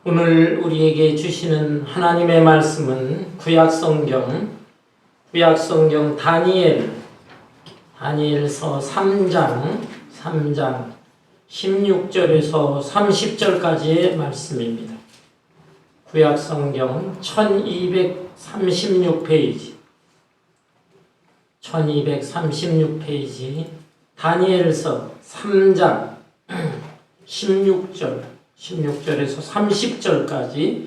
오늘 우리에게 주시는 하나님의 말씀은 구약성경 다니엘서 3장 16절에서 30절까지의 말씀입니다. 구약성경 1236페이지 다니엘서 3장 16절에서 30절까지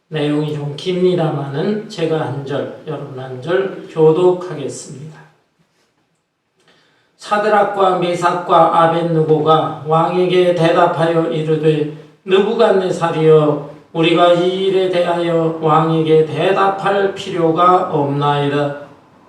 내용이 좀 깁니다마는 제가 한 절, 여러분 한 절 교독하겠습니다. 사드락과 메삭과 아벳느고가 왕에게 대답하여 이르되 느부갓네살이여 우리가 이 일에 대하여 왕에게 대답할 필요가 없나이다.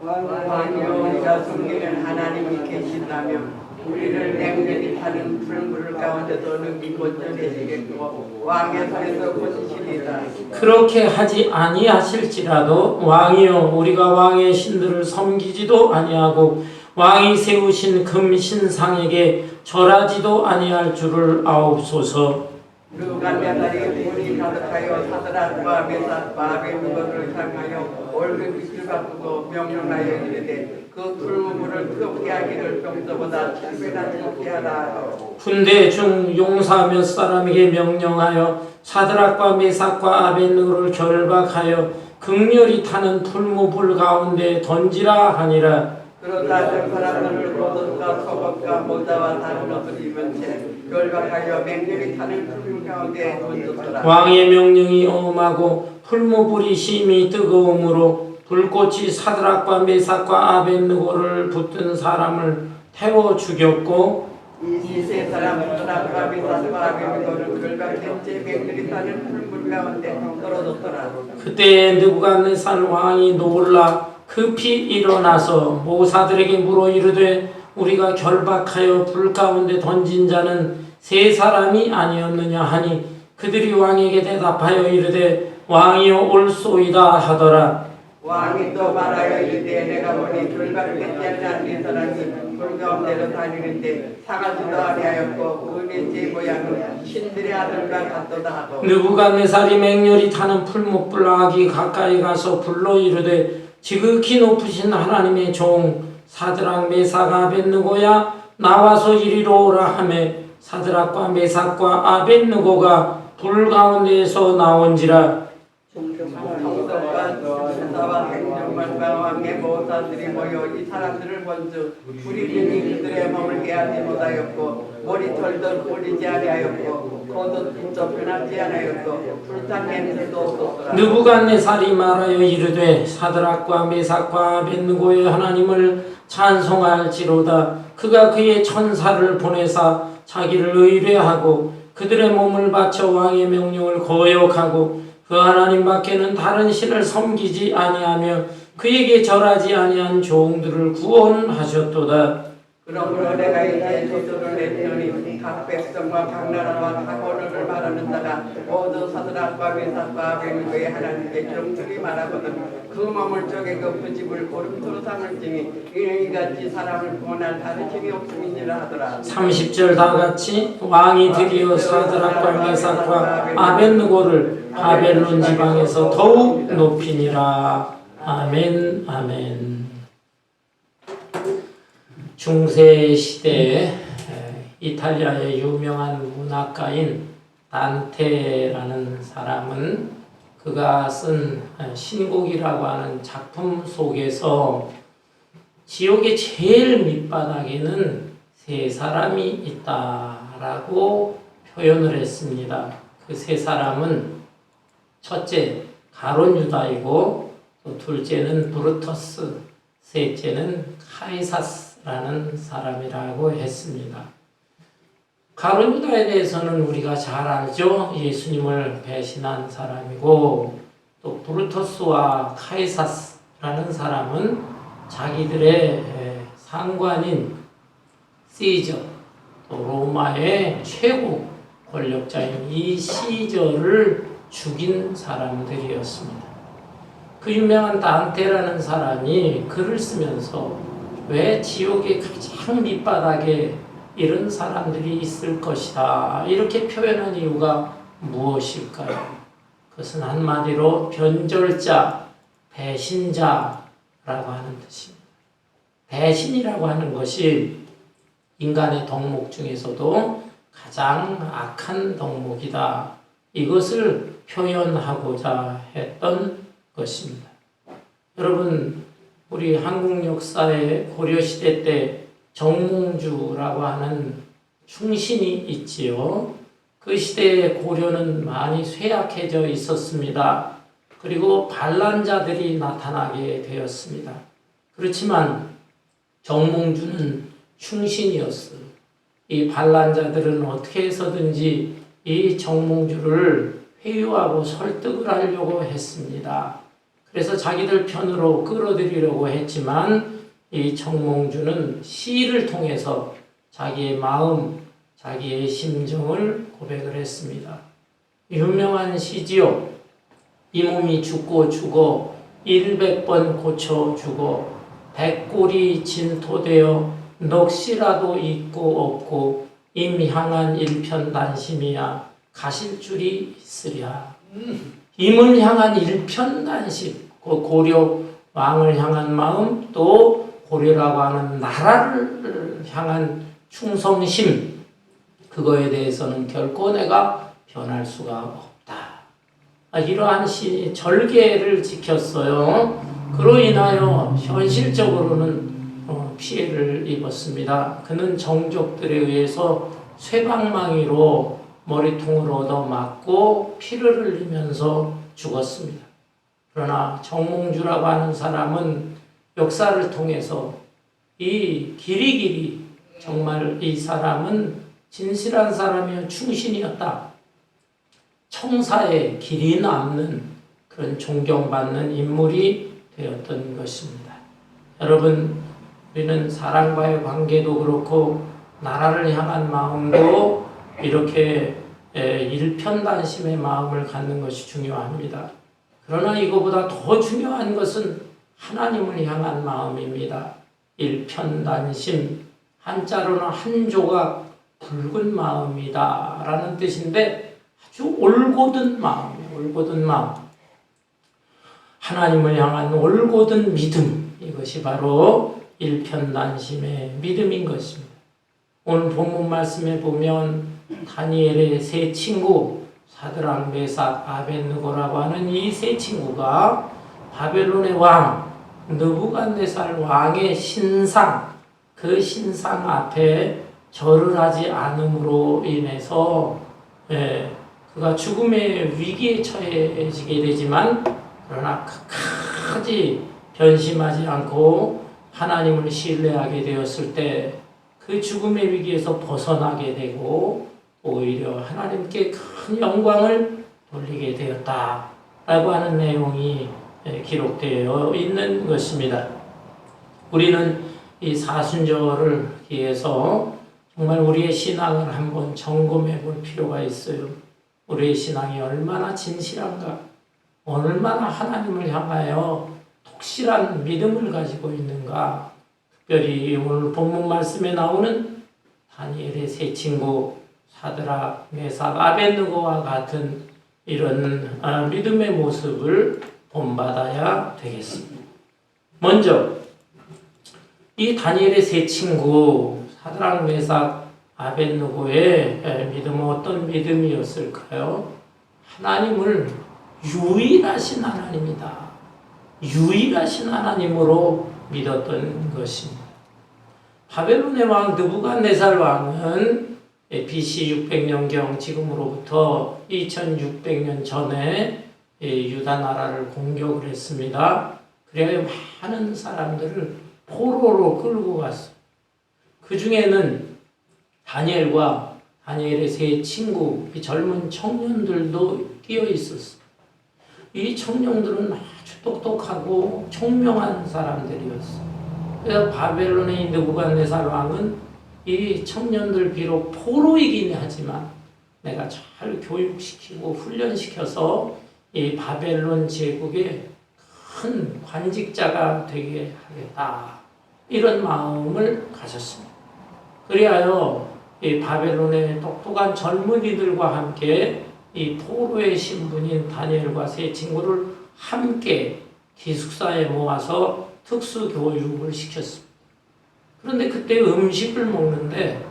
왕이여 우리가 섬기는 하나님이 계신다면 우리를 맹렬히 타는 풀물 가운데서 넘기고 전해지겠고 왕의 손에서 고치시리다. 그렇게 하지 아니하실지라도 왕이여 우리가 왕의 신들을 섬기지도 아니하고 왕이 세우신 금신상에게 절하지도 아니할 줄을 아옵소서. 느부갓네살이 불이 가득하여 사드락과 메삭과 아벳느고를 향하여 얼굴빛을 바꾸고 명령하여 이르되 그 풀무불을 뜨겁게 하기를 평소보다 7배나 뜨겁게 하라. 군대 중 용사 몇 사람에게 명령하여 사드락과 메삭과 아벳느고를 결박하여 극렬히 타는 풀무불 가운데 던지라 하니라. 그러자 그 사람들을 겉옷과 속옷과 모자와 다른 옷을 입은 채 결박하여 맹렬히 타는 풀물 가운데 던졌더라. 왕의 명령이 엄하고 풀무불이 심히 뜨거움으로 불꽃이 사드락과 메삭과 아벳느고를 붙든 사람을 태워 죽였고 이 세 사람 사드락과 메삭과 아벳느고를 결박한 채 맹렬히 타는 풀물 가운데 떨어졌더라. 그때 느부갓네살 왕이 놀라 급히 일어나서 모사들에게 물어 이르되 우리가 결박하여 불 가운데 던진 자는 세 사람이 아니었느냐 하니 그들이 왕에게 대답하여 이르되 왕이여 올소이다 하더라. 왕이 또 말하여 이르되 내가 보니 결박된 자는 네 사람이 불 가운데로 다니는데 상하지도 아니하였고 그의 제 모양은 신들의 아들과 같도다 하고 느부갓네살이 맹렬히 타는 풀무불 아기 가까이 가서 불러 이르되 지극히 높으신 하나님의 종 사드락 메삭 아벳느고야 나와서 이리로 오라 하매 사드락과 메삭과 아벳느고가 불 가운데에서 나온지라. 성석과 천사와 행정관과 왕의 모사들이 모여 이 사람들을 본즉 불이 등이 그들의 몸을 깨하지 못하였고 머리털도 굴리지 아니하였고 겉옷도 변하지 아니하였고 불탄 냄새도 없었더라. 느부갓네살이 말하여 이르되 사드락과 메삭과 아벳느고의 하나님을 찬송할지로다. 그가 그의 천사를 보내사 자기를 의뢰하고 그들의 몸을 바쳐 왕의 명령을 거역하고 그 하나님 밖에는 다른 신을 섬기지 아니하며 그에게 절하지 아니한 종들을 구원하셨도다. 그러므로 내가 이제 조서를 내리노니 각 백성과 각 나라와 각 언어를 말하는 자가 모두 사드락과 메삭과 아벳느고의 하나님께 경들이 말하거든 그 몸을 쪼개 그 집을 고름토로 삼을지니 이는 이같이 사람을 구원할 다른 힘이 없음이니라 하더라. 30절 다같이 왕이 드디어 사드락과 메삭과 아벳느고를 바벨론 지방에서 더욱 높이니라. 아멘 아멘. 중세시대 이탈리아의 유명한 문학가인 단테라는 사람은 그가 쓴 신곡이라고 하는 작품 속에서 지옥의 제일 밑바닥에는 세 사람이 있다라고 표현을 했습니다. 그 세 사람은 첫째 가론 유다이고 또 둘째는 브루터스, 셋째는 카이사스라는 사람이라고 했습니다. 가론 유다에 대해서는 우리가 잘 알죠. 예수님을 배신한 사람이고 또 브루터스와 카이사스라는 사람은 자기들의 상관인 시저, 또 로마의 최고 권력자인 이 시저를 죽인 사람들이었습니다. 그 유명한 단테라는 사람이 글을 쓰면서 왜 지옥의 가장 밑바닥에 이런 사람들이 있을 것이다 이렇게 표현한 이유가 무엇일까요? 그것은 한마디로 변절자, 배신자라고 하는 뜻입니다. 배신이라고 하는 것이 인간의 덕목 중에서도 가장 악한 덕목이다. 이것을 표현하고자 했던 것입니다. 여러분, 우리 한국 역사의 고려시대 때 정몽주라고 하는 충신이 있지요. 그 시대에 고려는 많이 쇠약해져 있었습니다. 그리고 반란자들이 나타나게 되었습니다. 그렇지만 정몽주는 충신이었어요. 이 반란자들은 어떻게 해서든지 이 정몽주를 회유하고 설득을 하려고 했습니다. 그래서 자기들 편으로 끌어들이려고 했지만 이 정몽주는 시를 통해서 자기의 마음, 자기의 심정을 고백을 했습니다. 유명한 시지요. 이 몸이 죽고 죽어 100번 고쳐 죽어 백골이 진토되어 넋이라도 있고 없고 임향한 일편단심이야 가실 줄이 있으랴. 임을 향한 일편단심, 고려 왕을 향한 마음, 또 고려라고 하는 나라를 향한 충성심, 그거에 대해서는 결코 내가 변할 수가 없다. 이러한 절개를 지켰어요. 그로 인하여 현실적으로는 피해를 입었습니다. 그는 정족들에 의해서 쇠방망이로 머리통을 얻어맞고 피를 흘리면서 죽었습니다. 그러나 정몽주라고 하는 사람은 역사를 통해서 이 길이길이 정말 이 사람은 진실한 사람이요 충신이었다. 청사에 길이 남는 그런 존경받는 인물이 되었던 것입니다. 여러분, 우리는 사랑과의 관계도 그렇고 나라를 향한 마음도 이렇게 일편단심의 마음을 갖는 것이 중요합니다. 그러나 이거보다 더 중요한 것은 하나님을 향한 마음입니다. 일편단심, 한자로는 한 조각 붉은 마음이다 라는 뜻인데 아주 올곧은 마음이에요. 올곧은 마음. 하나님을 향한 올곧은 믿음, 이것이 바로 일편단심의 믿음인 것입니다. 오늘 본문 말씀에 보면 다니엘의 세 친구 사드락, 메삭, 아벳느고라고 하는 이 세 친구가 바벨론의 왕 느부갓네살 왕의 신상, 그 신상 앞에 절을 하지 않음으로 인해서 그가 죽음의 위기에 처해지게 되지만 그러나 끝까지 변심하지 않고 하나님을 신뢰하게 되었을 때 그 죽음의 위기에서 벗어나게 되고 오히려 하나님께 큰 영광을 돌리게 되었다라고 하는 내용이 기록되어 있는 것입니다. 우리는 이 사순절을 위해서 정말 우리의 신앙을 한번 점검해 볼 필요가 있어요. 우리의 신앙이 얼마나 진실한가, 얼마나 하나님을 향하여 독실한 믿음을 가지고 있는가. 특별히 오늘 본문 말씀에 나오는 다니엘의 세 친구 사드락, 메삭, 아벳느고와 같은 이런 믿음의 모습을 본받아야 되겠습니다. 먼저 이 다니엘의 세 친구 사드락, 메삭, 아벳느고의 믿음은 어떤 믿음이었을까요? 하나님을 유일하신 하나님이다. 유일하신 하나님으로 믿었던 것입니다. 바벨론의 왕 느부갓네살 왕은 BC 600년경 지금으로부터 2600년 전에 유다 나라를 공격을 했습니다. 그래야 많은 사람들을 포로로 끌고 갔어요. 그 중에는 다니엘과 다니엘의 세 친구, 이 젊은 청년들도 끼어 있었어요. 이 청년들은 아주 똑똑하고 총명한 사람들이었어요. 그래서 바벨론의 느부갓네살 왕은 이 청년들 비록 포로이긴 하지만 내가 잘 교육시키고 훈련시켜서 이 바벨론 제국의 큰 관직자가 되게 하겠다. 이런 마음을 가졌습니다. 그리하여 이 바벨론의 똑똑한 젊은이들과 함께 이 포로의 신분인 다니엘과 세 친구를 함께 기숙사에 모아서 특수 교육을 시켰습니다. 그런데 그때 음식을 먹는데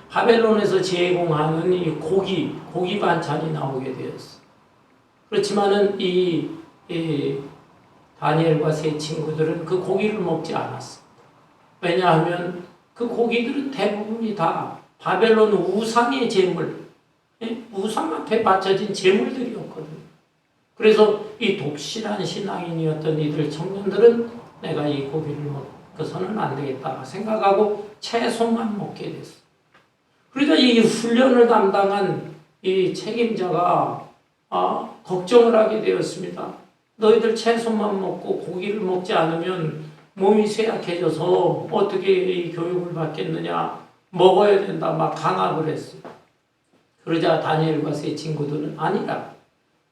바벨론에서 제공하는 이 고기 반찬이 나오게 되었어요. 그렇지만은 이 다니엘과 세 친구들은 그 고기를 먹지 않았습니다. 왜냐하면 그 고기들은 대부분이 다 바벨론 우상의 제물, 우상 앞에 바쳐진 제물들이었거든요. 그래서 이 독실한 신앙인이었던 이들 청년들은 내가 이 고기를 먹고서는 안 되겠다 생각하고 채소만 먹게 됐어요. 그러자 이 훈련을 담당한 이 책임자가 걱정을 하게 되었습니다. 너희들 채소만 먹고 고기를 먹지 않으면 몸이 쇠약해져서 어떻게 이 교육을 받겠느냐, 먹어야 된다 막 강압을 했어요. 그러자 다니엘과 세 친구들은 아니라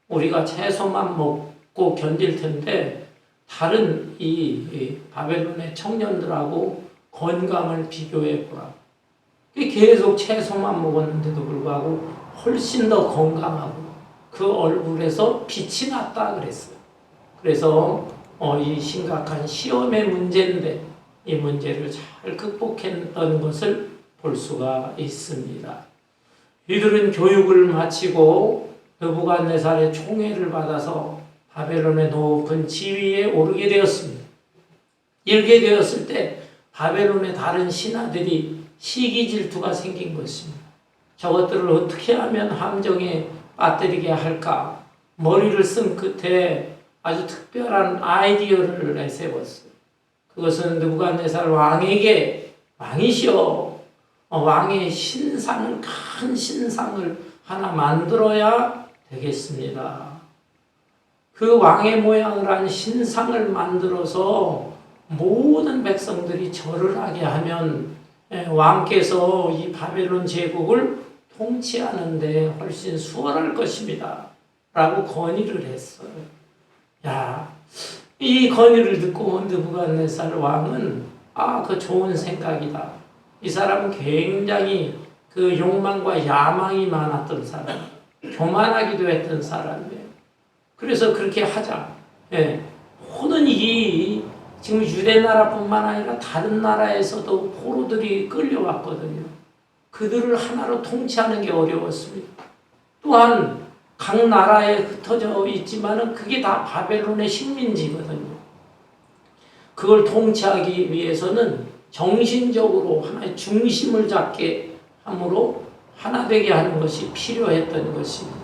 우리가 채소만 먹고 견딜 텐데 다른 이 바벨론의 청년들하고 건강을 비교해 보라. 계속 채소만 먹었는데도 불구하고 훨씬 더 건강하고 그 얼굴에서 빛이 났다 그랬어요. 그래서 이 심각한 시험의 문제인데 이 문제를 잘 극복했던 것을 볼 수가 있습니다. 이들은 교육을 마치고 느부갓네살의 총애를 받아서 바벨론의 높은 지위에 오르게 되었습니다. 이렇게 되었을 때 바벨론의 다른 신하들이 시기 질투가 생긴 것입니다. 저것들을 어떻게 하면 함정에 빠뜨리게 할까? 머리를 쓴 끝에 아주 특별한 아이디어를 내세웠어요. 그것은 느부갓네살 왕에게 왕이시여 왕의 신상을 큰 신상을 하나 만들어야 되겠습니다. 그 왕의 모양을 한 신상을 만들어서 모든 백성들이 절을 하게 하면 왕께서 이 바벨론 제국을 통치하는데 훨씬 수월할 것입니다. 라고 건의를 했어요. 이 건의를 듣고 느부갓네살 왕은 그 좋은 생각이다. 이 사람은 굉장히 그 욕망과 야망이 많았던 사람, 교만하기도 했던 사람이에요. 그래서 그렇게 하자. 모든 지금 유대 나라뿐만 아니라 다른 나라에서도 포로들이 끌려왔거든요. 그들을 하나로 통치하는 게 어려웠습니다. 또한 각 나라에 흩어져 있지만은 그게 다 바벨론의 식민지거든요. 그걸 통치하기 위해서는 정신적으로 하나의 중심을 잡게 함으로 하나 되게 하는 것이 필요했던 것입니다.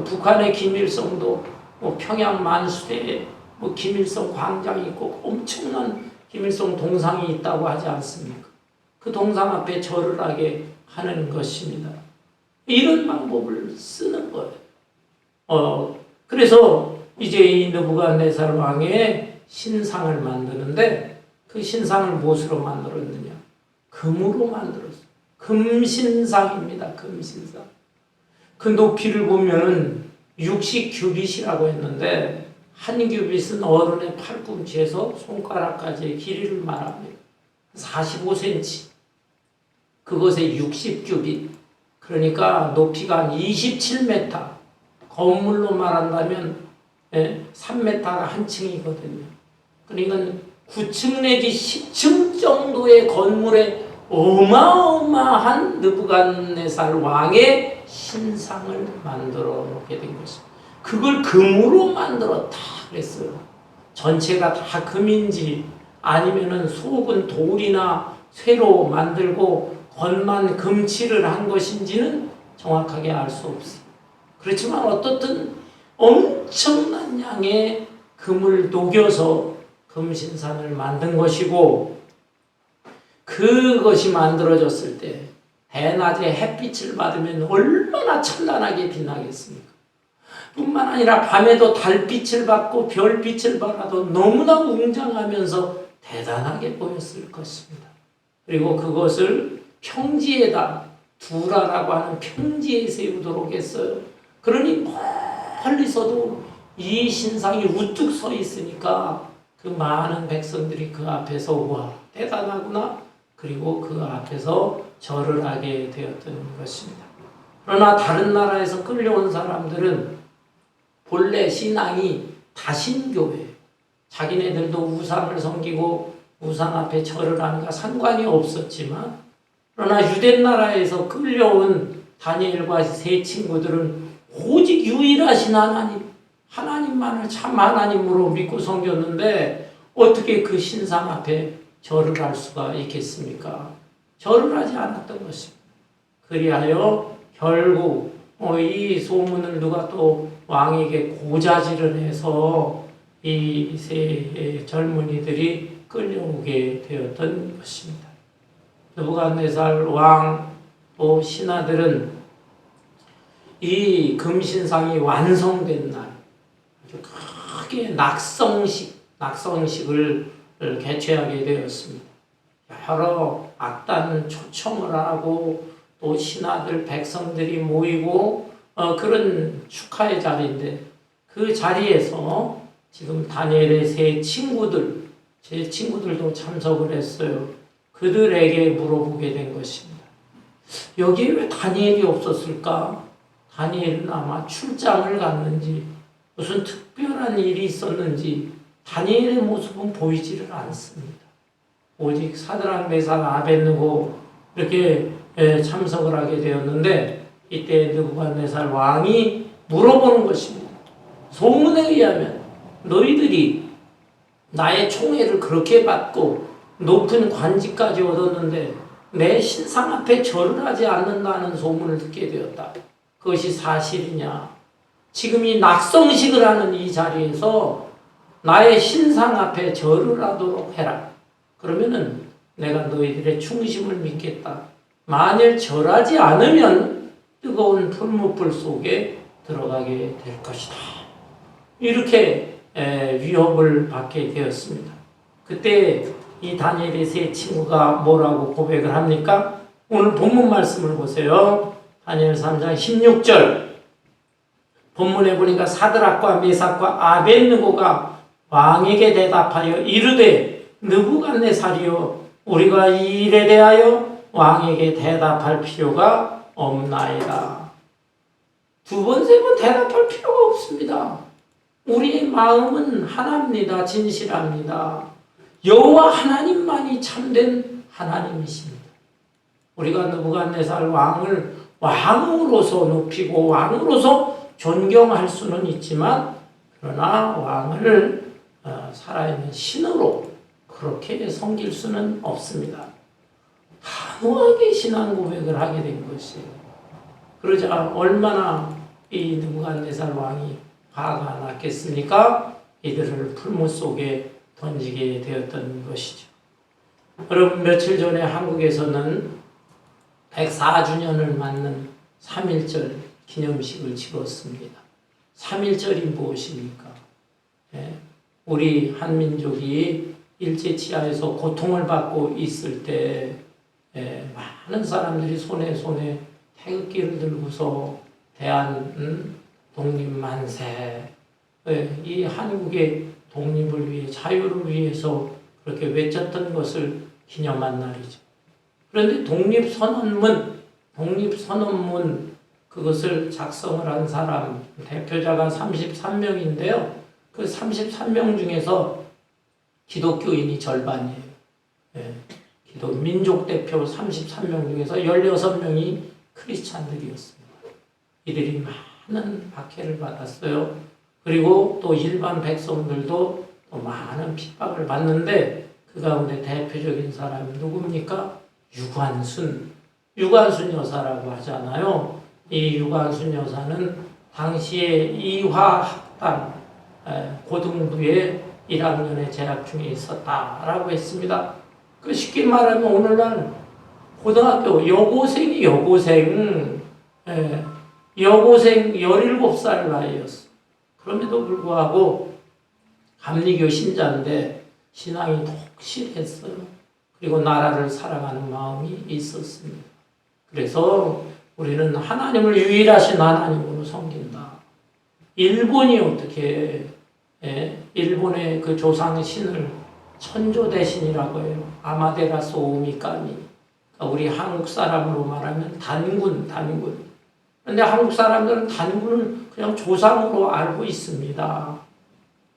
북한의 김일성도 평양 만수대에 김일성 광장이 있고 엄청난 김일성 동상이 있다고 하지 않습니까? 그 동상 앞에 절을 하게 하는 것입니다. 이런 방법을 쓰는 거예요. 그래서 이제 이 느부갓네살 왕의 신상을 만드는데 그 신상을 무엇으로 만들었느냐? 금으로 만들었어요. 금신상입니다. 금신상. 그 높이를 보면은 60규빗이라고 했는데 한 규빗은 어른의 팔꿈치에서 손가락까지의 길이를 말합니다. 45cm. 그것에 60규빗. 그러니까 높이가 한 27m. 건물로 말한다면 3m가 한 층이거든요. 그러니까 9층 내지 10층 정도의 건물에 어마어마한 느부갓네살 왕의 신상을 만들어 놓게 된 것입니다. 그걸 금으로 만들었다 그랬어요. 전체가 다 금인지 아니면은 속은 돌이나 쇠로 만들고 겉만 금칠을 한 것인지는 정확하게 알 수 없어요. 그렇지만 어떻든 엄청난 양의 금을 녹여서 금신상을 만든 것이고 그것이 만들어졌을 때 대낮에 햇빛을 받으면 얼마나 찬란하게 빛나겠습니까? 뿐만 아니라 밤에도 달빛을 받고 별빛을 받아도 너무나 웅장하면서 대단하게 보였을 것입니다. 그리고 그것을 평지에다 두라라고 하는 평지에 세우도록 했어요. 그러니 멀리서도 이 신상이 우뚝 서 있으니까 그 많은 백성들이 그 앞에서 와 대단하구나. 그리고 그 앞에서 절을 하게 되었던 것입니다. 그러나 다른 나라에서 끌려온 사람들은 본래 신앙이 다신교회예요. 자기네들도 우상을 섬기고 우상 앞에 절을 하는가 상관이 없었지만, 그러나 유대 나라에서 끌려온 다니엘과 세 친구들은 오직 유일하신 하나님만을 참 하나님으로 믿고 섬겼는데 어떻게 그 신상 앞에 절을 할 수가 있겠습니까? 절을 하지 않았던 것입니다. 그리하여 결국 이 소문을 누가 또 왕에게 고자질을 해서 이 세 젊은이들이 끌려오게 되었던 것입니다. 느부갓네살 왕 또 신하들은 이 금신상이 완성된 날 아주 크게 낙성식을 개최하게 되었습니다. 여러 악단 초청을 하고 또 신하들 백성들이 모이고 그런 축하의 자리인데, 그 자리에서 지금 다니엘의 제 친구들도 참석을 했어요. 그들에게 물어보게 된 것입니다. 여기에 왜 다니엘이 없었을까? 다니엘은 아마 출장을 갔는지 무슨 특별한 일이 있었는지 다니엘의 모습은 보이지를 않습니다. 오직 사드락, 메삭, 아벳느고 이렇게 참석을 하게 되었는데, 이때 느부갓네살 왕이 물어보는 것입니다. 소문에 의하면 너희들이 나의 총애를 그렇게 받고 높은 관직까지 얻었는데 내 신상 앞에 절을 하지 않는다는 소문을 듣게 되었다. 그것이 사실이냐? 지금 이 낙성식을 하는 이 자리에서 나의 신상 앞에 절을 하도록 해라. 그러면은 내가 너희들의 충심을 믿겠다. 만일 절하지 않으면 뜨거운 풀무불 속에 들어가게 될 것이다. 이렇게 위협을 받게 되었습니다. 그때 이 다니엘의 세 친구가 뭐라고 고백을 합니까? 오늘 본문 말씀을 보세요. 다니엘 3장 16절. 본문에 보니까 사드락과 메삭과 아벳느고가 왕에게 대답하여 이르되 느부갓네살이여, 우리가 이 일에 대하여 왕에게 대답할 필요가 없나이다. 두 번, 세 번 대답할 필요가 없습니다. 우리의 마음은 하나입니다. 진실합니다. 여호와 하나님만이 참된 하나님이십니다. 우리가 느부갓네살 왕을 왕으로서 높이고 왕으로서 존경할 수는 있지만, 그러나 왕을 살아있는 신으로 그렇게 섬길 수는 없습니다. 단호하게 신앙 고백을 하게 된 것이에요. 그러자 얼마나 이 느부갓네살 왕이 화가 났겠습니까? 이들을 풀무 속에 던지게 되었던 것이죠. 여러분, 며칠 전에 한국에서는 104주년을 맞는 3.1절 기념식을 치렀습니다. 3.1절이 무엇입니까? 우리 한민족이 일제치하에서 고통을 받고 있을 때 많은 사람들이 손에 태극기를 들고서 대한 독립만세, 이 한국의 독립을 위해, 자유를 위해서 그렇게 외쳤던 것을 기념한 날이죠. 그런데 독립선언문 그것을 작성을 한 사람 대표자가 33명인데요. 그 33명 중에서 기독교인이 절반이에요. 민족 대표 33명 중에서 16명이 크리스찬들이었습니다. 이들이 많은 박해를 받았어요. 그리고 또 일반 백성들도 또 많은 핍박을 받는데, 그 가운데 대표적인 사람이 누굽니까? 유관순 여사라고 하잖아요. 이 유관순 여사는 당시에 이화학당 고등부에 1학년에 재학 중에 있었다라고 했습니다. 그 쉽게 말하면 오늘날 고등학교 여고생 17살 나이였어. 그럼에도 불구하고 감리교 신자인데 신앙이 독실했어요. 그리고 나라를 사랑하는 마음이 있었습니다. 그래서 우리는 하나님을 유일하신 하나님으로 섬긴다. 일본이 어떻게 일본의 그 조상 신을 천조 대신이라고 해요. 아마데라스 오미카미. 우리 한국 사람으로 말하면 단군. 그런데 한국 사람들은 단군을 그냥 조상으로 알고 있습니다.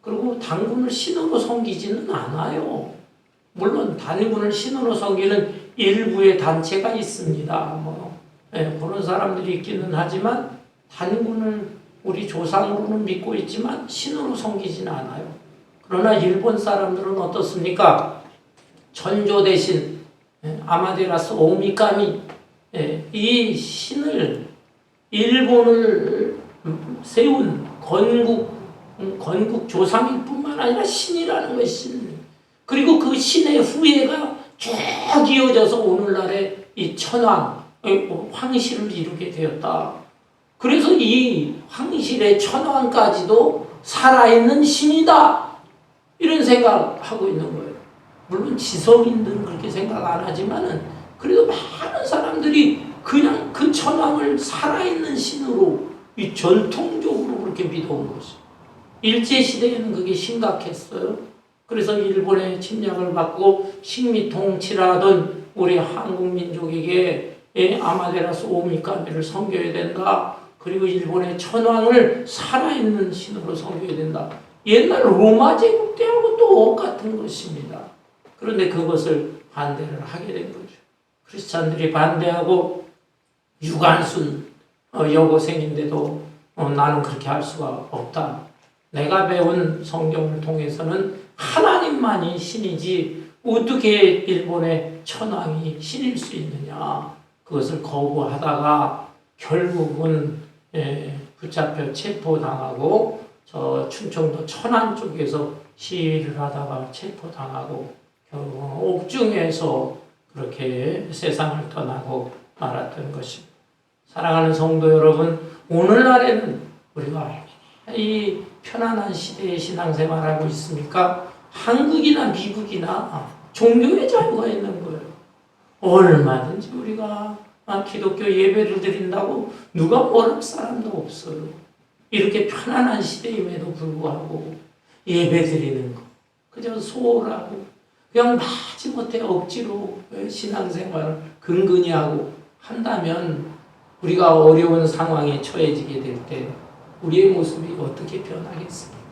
그리고 단군을 신으로 섬기지는 않아요. 물론 단군을 신으로 섬기는 일부의 단체가 있습니다. 그런 사람들이 있기는 하지만 단군을 우리 조상으로는 믿고 있지만 신으로 섬기지는 않아요. 그러나 일본 사람들은 어떻습니까? 전조 대신 아마테라스 오미카미 이 신을 일본을 세운 건국 조상일 뿐만 아니라 신이라는 것이 그리고 그 신의 후예가 쭉 이어져서 오늘날의 이 천황, 황실을 이루게 되었다. 그래서 이 황실의 천황까지도 살아있는 신이다. 이런 생각하고 있는 거예요. 물론 지성인들은 그렇게 생각 안 하지만은 그래도 많은 사람들이 그냥 그 천황을 살아있는 신으로 이 전통적으로 그렇게 믿어온 것이죠. 일제시대에는 그게 심각했어요. 그래서 일본의 침략을 받고 식미 통치를 하던 우리 한국 민족에게 아마테라스 오미카미를 섬겨야 된다. 그리고 일본의 천황을 살아있는 신으로 섬겨야 된다. 옛날 로마 제국 때하고 똑같은 것입니다. 그런데 그것을 반대를 하게 된 거죠. 크리스찬들이 반대하고 유관순 여고생인데도 나는 그렇게 할 수가 없다. 내가 배운 성경을 통해서는 하나님만이 신이지 어떻게 일본의 천황이 신일 수 있느냐. 그것을 거부하다가 결국은 붙잡혀 체포당하고 저 충청도 천안 쪽에서 시위를 하다가 체포당하고 결국은 옥중에서 그렇게 세상을 떠나고 말았던 것입니다. 사랑하는 성도 여러분, 오늘날에는 우리가 이 편안한 시대의 신앙생활하고 있습니까? 한국이나 미국이나 종교의 자유가 있는 거예요. 얼마든지 우리가 기독교 예배를 드린다고 누가 뭐랄 사람도 없어요. 이렇게 편안한 시대임에도 불구하고 예배 드리는 거 그저 소홀하고 그냥 마지못해 억지로 신앙생활을 근근히 하고 한다면 우리가 어려운 상황에 처해지게 될 때 우리의 모습이 어떻게 변하겠습니까?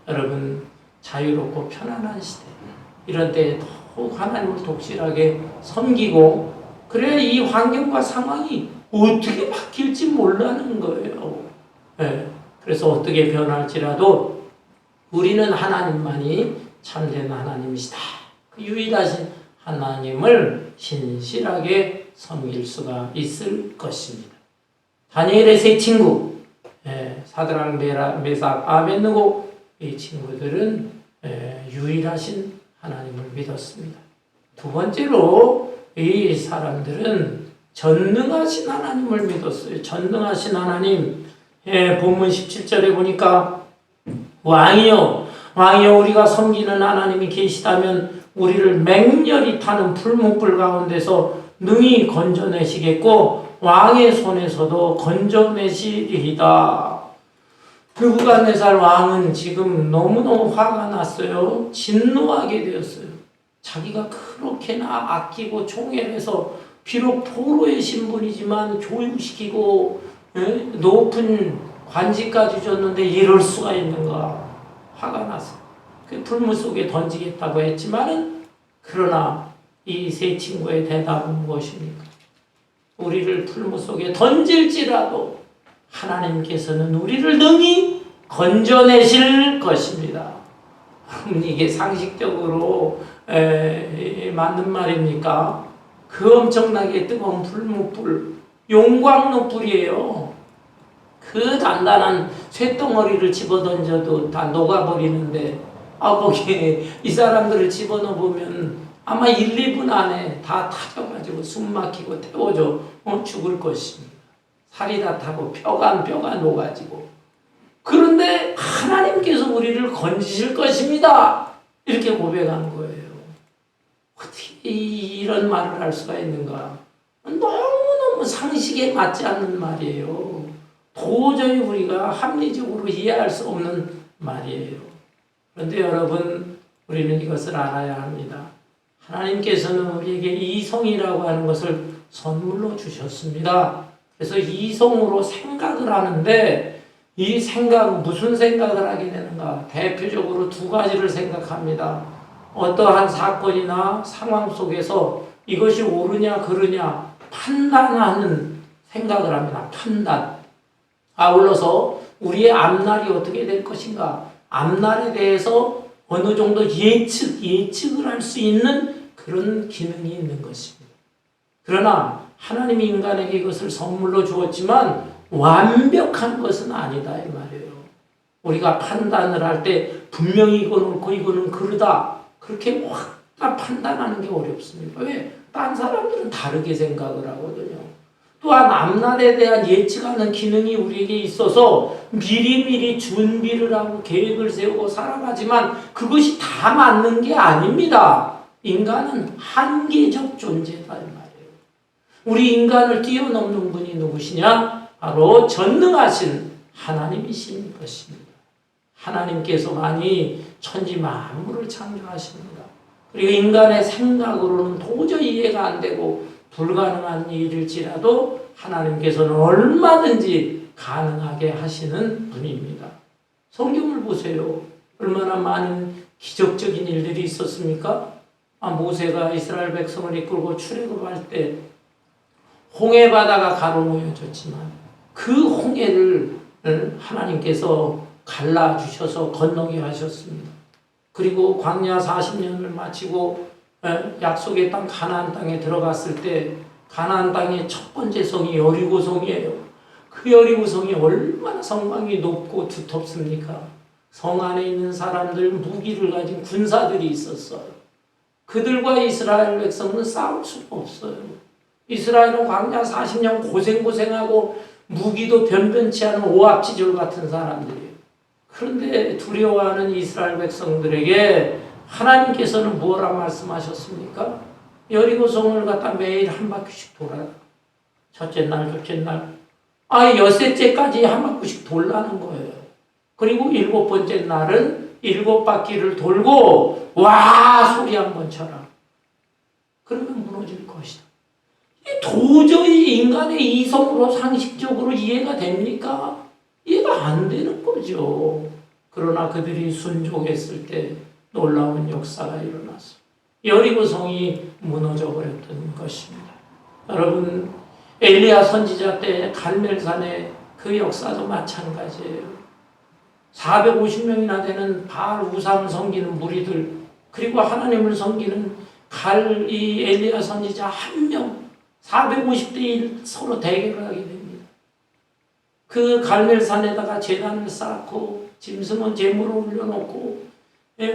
여러분, 자유롭고 편안한 시대 이런 때에 더욱 하나님을 독실하게 섬기고 그래야 이 환경과 상황이 어떻게 바뀔지 몰라는 거예요. 그래서 어떻게 변할지라도 우리는 하나님만이 참된 하나님이시다. 그 유일하신 하나님을 신실하게 섬길 수가 있을 것입니다. 다니엘의 세 친구 사드락, 메삭, 아벳느고 이 친구들은 유일하신 하나님을 믿었습니다. 두 번째로 이 사람들은 전능하신 하나님을 믿었어요. 전능하신 하나님 본문 17절에 보니까 왕이여 우리가 섬기는 하나님이 계시다면 우리를 맹렬히 타는 풀무불 가운데서 능히 건져내시겠고 왕의 손에서도 건져내시리이다. 느부갓네살 왕은 지금 너무너무 화가 났어요. 진노하게 되었어요. 자기가 그렇게나 아끼고 총애해서 비록 포로의 신분이지만 교육시키고 높은 관직까지 줬는데 이럴 수가 있는가. 화가 났어요. 그 풀무 속에 던지겠다고 했지만은 그러나 이 세 친구의 대답은 무엇입니까? 우리를 풀무 속에 던질지라도 하나님께서는 우리를 능히 건져내실 것입니다. 이게 상식적으로 맞는 말입니까? 그 엄청나게 뜨거운 풀무불, 용광로 불이에요. 그 단단한 쇳덩어리를 집어던져도 다 녹아버리는데 거기에 이 사람들을 집어넣으면 아마 1, 2분 안에 다 타져가지고 숨 막히고 태워져 죽을 것입니다. 살이 다 타고 뼈가 녹아지고 그런데 하나님께서 우리를 건지실 것입니다. 이렇게 고백한 거예요. 어떻게 이런 말을 할 수가 있는가? 너무너무 상식에 맞지 않는 말이에요. 도저히 우리가 합리적으로 이해할 수 없는 말이에요. 그런데 여러분, 우리는 이것을 알아야 합니다. 하나님께서는 우리에게 이성이라고 하는 것을 선물로 주셨습니다. 그래서 이성으로 생각을 하는데 이 생각은 무슨 생각을 하게 되는가? 대표적으로 두 가지를 생각합니다. 어떠한 사건이나 상황 속에서 이것이 옳으냐 그르냐 판단하는 생각을 합니다. 판단. 아울러서 우리의 앞날이 어떻게 될 것인가? 앞날에 대해서 어느 정도 예측을 할 수 있는 그런 기능이 있는 것입니다. 그러나 하나님이 인간에게 이것을 선물로 주었지만 완벽한 것은 아니다 이 말이에요. 우리가 판단을 할 때 분명히 이건 옳고 이거는 그르다 그렇게 확 다 판단하는 게 어렵습니다. 왜? 딴 사람들은 다르게 생각을 하거든요. 또한 앞날에 대한 예측하는 기능이 우리에게 있어서 미리미리 준비를 하고 계획을 세우고 살아가지만 그것이 다 맞는 게 아닙니다. 인간은 한계적 존재다 이 말이에요. 우리 인간을 뛰어넘는 분이 누구시냐? 바로 전능하신 하나님이신 것입니다. 하나님께서만이 천지 만물을 창조하십니다. 그리고 인간의 생각으로는 도저히 이해가 안 되고 불가능한 일일지라도 하나님께서는 얼마든지 가능하게 하시는 분입니다. 성경을 보세요. 얼마나 많은 기적적인 일들이 있었습니까? 모세가 이스라엘 백성을 이끌고 출애굽할 때 홍해 바다가 가로놓여졌지만 그 홍해를 하나님께서 갈라주셔서 건너게 하셨습니다. 그리고 광야 40년을 마치고 약속의 땅 가나안 땅에 들어갔을 때 가나안 땅의 첫 번째 성이 여리고 성이에요. 그 여리고 성이 얼마나 성곽이 높고 두텁습니까? 성 안에 있는 사람들 무기를 가진 군사들이 있었어요. 그들과 이스라엘 백성은 싸울 수가 없어요. 이스라엘은 광야 40년 고생하고 무기도 변변치 않은 오합지졸 같은 사람들이에요. 그런데 두려워하는 이스라엘 백성들에게 하나님께서는 뭐라 말씀하셨습니까? 여리고성을 갖다 매일 한 바퀴씩 돌아라. 첫째 날, 둘째 날, 엿새째까지 한 바퀴씩 돌라는 거예요. 그리고 일곱 번째 날은 일곱 바퀴를 돌고 와 소리 한번 쳐라. 그러면 무너질 것이다. 도저히 인간의 이성으로 상식적으로 이해가 됩니까? 이해가 안 되는 거죠. 그러나 그들이 순종했을 때 놀라운 역사가 일어났어요. 여리고성이 무너져 버렸던 것입니다. 여러분, 엘리야 선지자 때 갈멜산의 그 역사도 마찬가지예요. 450명이나 되는 바알 우상을 섬기는 무리들, 그리고 하나님을 섬기는 이 엘리야 선지자 한 명, 450대 1 서로 대결을 하게 됩니다. 그 갈멜산에다가 제단을 쌓고 짐승은 제물을 올려놓고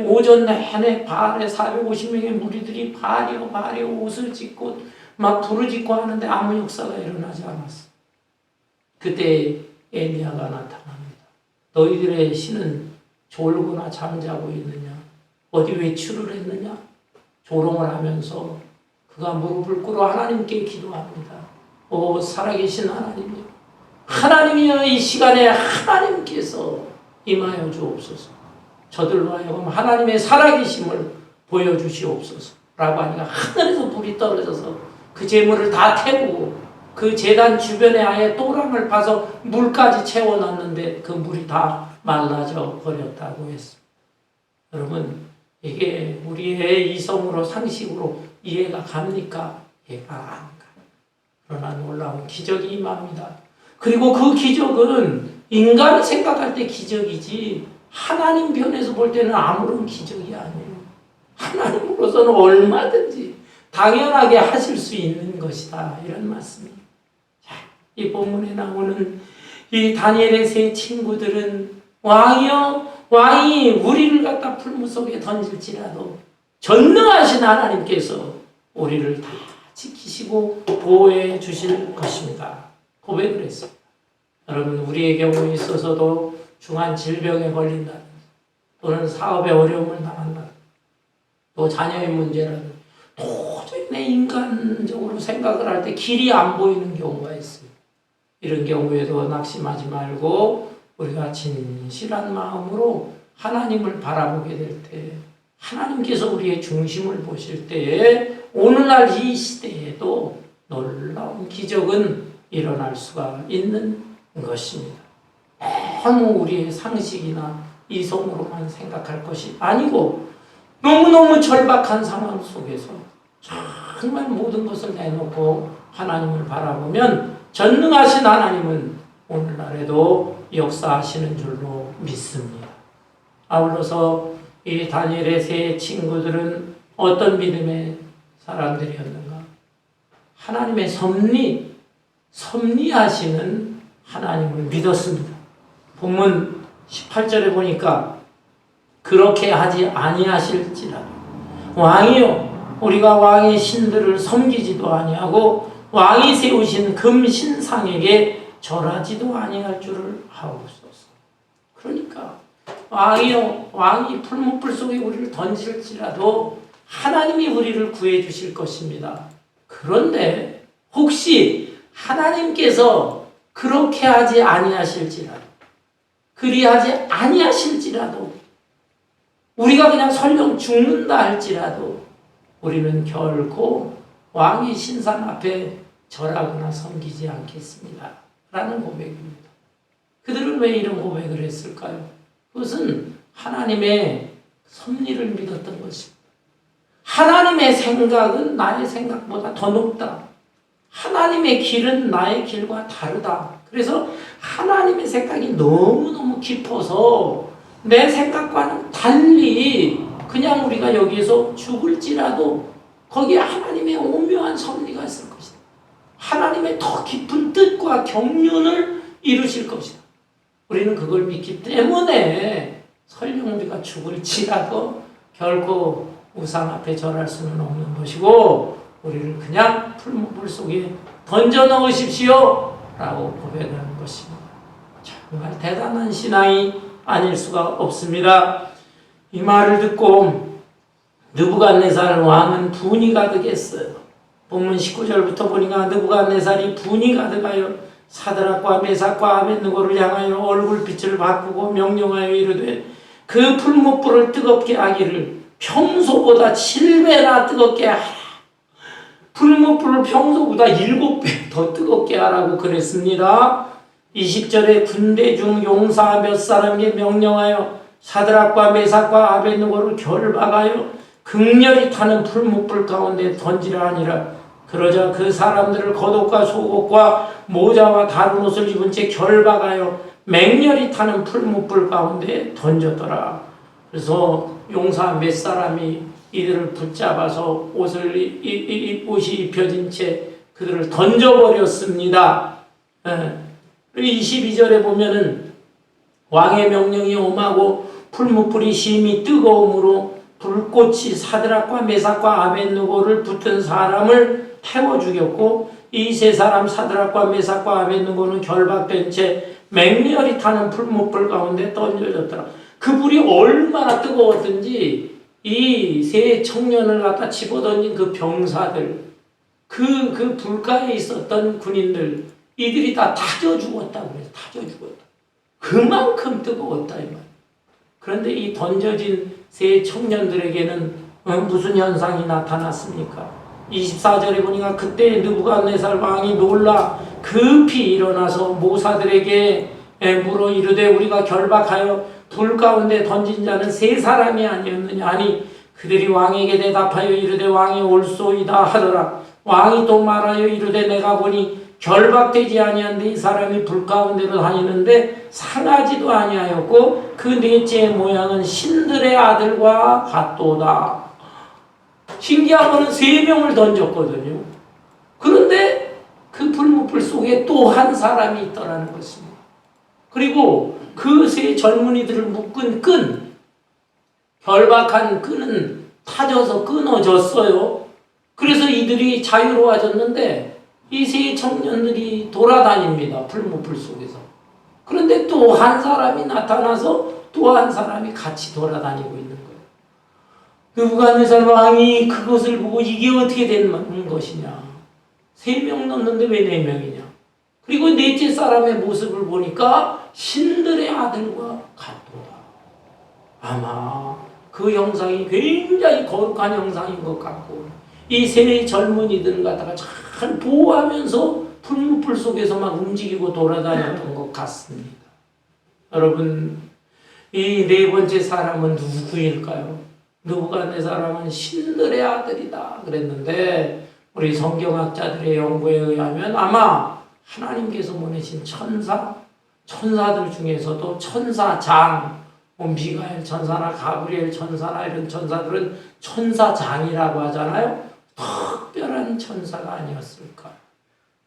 오전 내내 바알의 450명의 무리들이 바알이요 옷을 찢고 막 부르짖고 하는데 아무 역사가 일어나지 않았어. 그때 엘리야가 나타납니다. 너희들의 신은 졸거나 잠자고 있느냐? 어디 외출을 했느냐? 조롱을 하면서 그가 무릎을 꿇어 하나님께 기도합니다. 오 살아계신 하나님이여, 하나님이여, 이 시간에 하나님께서 임하여 주옵소서. 저들로 하여금 하나님의 살아계심을 보여주시옵소서 라고 하니까 하늘에서 불이 떨어져서 그 재물을 다 태우고 그 제단 주변에 아예 또랑을 파서 물까지 채워놨는데 그 물이 다 말라져 버렸다고 했습니다. 여러분, 이게 우리의 이성으로 상식으로 이해가 갑니까? 이해가 안 가요. 그러나 놀라운 기적이 임합니다. 그리고 그 기적은 인간이 생각할 때 기적이지 하나님 편에서 볼 때는 아무런 기적이 아니에요. 하나님으로서는 얼마든지 당연하게 하실 수 있는 것이다. 이런 말씀입니다. 자, 이 본문에 나오는 이 다니엘의 세 친구들은 왕이 우리를 갖다 풀무 속에 던질지라도 전능하신 하나님께서 우리를 다 지키시고 보호해 주실 것입니다. 고백을 했습니다. 여러분, 우리의 경우에 있어서도 중한 질병에 걸린다, 또는 사업에 어려움을 당한다, 또 자녀의 문제라든 도저히 내 인간적으로 생각을 할 때 길이 안 보이는 경우가 있습니다. 이런 경우에도 낙심하지 말고 우리가 진실한 마음으로 하나님을 바라보게 될 때, 하나님께서 우리의 중심을 보실 때에 오늘날 이 시대에도 놀라운 기적은 일어날 수가 있는 것입니다. 너무 우리의 상식이나 이성으로만 생각할 것이 아니고 너무너무 절박한 상황 속에서 정말 모든 것을 내놓고 하나님을 바라보면 전능하신 하나님은 오늘날에도 역사하시는 줄로 믿습니다. 아울러서 이 다니엘의 세 친구들은 어떤 믿음의 사람들이었는가? 하나님의 섭리하시는 하나님을 믿었습니다. 본문 18절에 보니까 그렇게 하지 아니하실지라도 왕이요 우리가 왕의 신들을 섬기지도 아니하고 왕이 세우신 금신상에게 절하지도 아니할 줄을 아옵소서. 그러니까 왕이요 왕이 풀무불 속에 우리를 던질지라도 하나님이 우리를 구해 주실 것입니다. 그런데 혹시 하나님께서 그렇게 하지 아니하실지라도 그리하지 아니하실지라도 우리가 그냥 설령 죽는다 할지라도 우리는 결코 왕의 신상 앞에 절하거나 섬기지 않겠습니다. 라는 고백입니다. 그들은 왜 이런 고백을 했을까요? 그것은 하나님의 섭리를 믿었던 것입니다. 하나님의 생각은 나의 생각보다 더 높다. 하나님의 길은 나의 길과 다르다. 그래서 하나님의 생각이 너무너무 깊어서 내 생각과는 달리 그냥 우리가 여기서 죽을지라도 거기에 하나님의 오묘한 섭리가 있을 것이다. 하나님의 더 깊은 뜻과 경륜을 이루실 것이다. 우리는 그걸 믿기 때문에 설령 우리가 죽을지라도 결코 우상 앞에 절할 수는 없는 것이고 우리를 그냥 풀무불 속에 던져 넣으십시오 라고 고백하는 것입니다. 정말 대단한 신앙이 아닐 수가 없습니다. 이 말을 듣고 느부갓네살 왕은 분이 가득했어요. 본문 19절부터 보니까 느부갓네살이 분이 가득하여 사드락과 메삭과 아벳느고를 향하여 얼굴빛을 바꾸고 명령하여 이르되 그 풀무불을 뜨겁게 하기를 평소보다 7배나 뜨겁게 하라. 풀무불을 평소보다 7배 더 뜨겁게 하라고 그랬습니다. 20절에 군대 중 용사 몇 사람에게 명령하여 사드락과 메삭과 아벳느고를 결박하여 극렬히 타는 풀무불 가운데 던지라 하니라. 그러자 그 사람들을 겉옷과 속옷과 모자와 다른 옷을 입은 채 결박하여 맹렬히 타는 풀무불 가운데 던졌더라. 그래서 용사 몇 사람이 이들을 붙잡아서 옷이 입혀진 채 그들을 던져버렸습니다. 22절에 보면은 왕의 명령이 엄하고 풀무불이 심히 뜨거움으로 불꽃이 사드락과 메삭과 아벳느고를 붙은 사람을 태워 죽였고 이 세 사람 사드락과 메삭과 아벳느고는 결박된 채 맹렬히 타는 풀무불 가운데 던져졌더라. 그 불이 얼마나 뜨거웠던지 이 세 청년을 갖다 집어던진 그 병사들 그 불가에 있었던 군인들 이들이 다 타져 죽었다고 그래서 타져 죽었다. 그만큼 뜨거웠다 이 말. 그런데 이 던져진 세 청년들에게는 무슨 현상이 나타났습니까? 24절에 보니까 그때 느부갓네살 왕이 놀라 급히 일어나서 모사들에게 물어 이르되 우리가 결박하여 불 가운데 던진 자는 세 사람이 아니었느냐 하니 그들이 왕에게 대답하여 이르되 왕이 옳소이다 하더라. 왕이 또 말하여 이르되 내가 보니 결박되지 아니한데 이 사람이 불 가운데로 다니는데 상하지도 아니하였고 그 넷째의 모양은 신들의 아들과 같도다. 신기한 거는 3명을 던졌거든요. 그런데 그 풀무불 속에 또 한 사람이 있더라는 것입니다. 그리고 그 세 젊은이들을 묶은 끈, 결박한 끈은 타져서 끊어졌어요. 그래서 이들이 자유로워졌는데 이 세 청년들이 돌아다닙니다. 풀무불 속에서. 그런데 또 한 사람이 나타나서 또 한 사람이 같이 돌아다니고 있는 거예요. 느부갓네살 왕이 그것을 보고 이게 어떻게 된 것이냐. 3명 넣는데 왜 4명이냐. 그리고 넷째 사람의 모습을 보니까 신들의 아들과 같도다. 아마 그 형상이 굉장히 거룩한 형상인 것 같고 이 세 젊은이들을 갖다가 잘 보호하면서 풀무불 속에서 막 움직이고 돌아다녔던 것 같습니다. 여러분, 이 네 번째 사람은 누구일까요? 느부갓네살은 신들의 아들이다 그랬는데 우리 성경학자들의 연구에 의하면 아마 하나님께서 보내신 천사들 중에서도 천사장, 미가엘 천사나 가브리엘 천사나 이런 천사들은 천사장이라고 하잖아요. 특별한 천사가 아니었을까.